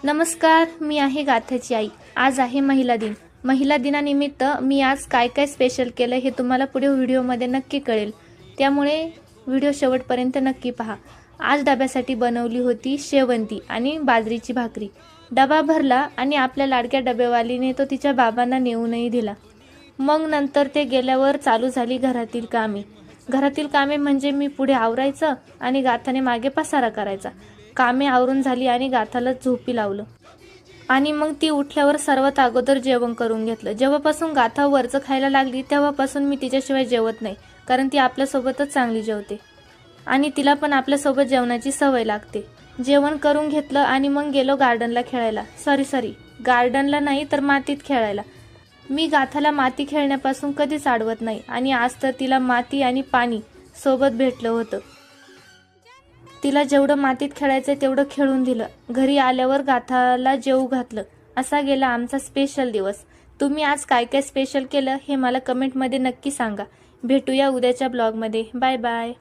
नमस्कार, मी आहे गाथाची आई। आज आहे महिला दिन। महिला दिनानिमित्त मी आज काय काय स्पेशल केलं हे तुम्हाला पुढे व्हिडिओमध्ये नक्की कळेल, त्यामुळे व्हिडिओ शेवटपर्यंत नक्की पहा। आज डब्यासाठी बनवली होती शेवंती आणि बाजरीची भाकरी। डबा भरला आणि आपल्या लाडक्या डबेवालीने तो तिच्या बाबांना नेऊनही दिला। मग नंतर ते गेल्यावर चालू झाली घरातील कामे। घरातील कामे म्हणजे मी पुढे आवरायचं आणि गाथाने मागे पसारा करायचा। कामे आवरून झाली आणि गाथाला झोपी लावलं आणि मग ती उठल्यावर सर्वात अगोदर जेवण करून घेतलं। जेव्हापासून गाथा वरचं खायला लागली तेव्हापासून मी तिच्याशिवाय जेवत नाही, कारण ती आपल्यासोबतच चांगली जेवते आणि तिला पण आपल्यासोबत जेवणाची सवय लागते। जेवण करून घेतलं आणि मग गेलो गार्डनला खेळायला। सॉरी गार्डनला नाही तर मातीत खेळायला। मी गाथाला माती खेळण्यापासून कधीच अडवत नाही आणि आज तर तिला माती आणि पाणी सोबत भेटलं होतं। तिला जेवढं मातीत खेळायचं तेवढं खेळून दिलं। घरी आल्यावर गाथाला जेवू घातलं। असा गेला आमचा स्पेशल दिवस। तुम्ही आज काय काय स्पेशल केलं हे मला कमेंटमध्ये नक्की सांगा। भेटूया उद्याच्या ब्लॉगमध्ये। Bye bye.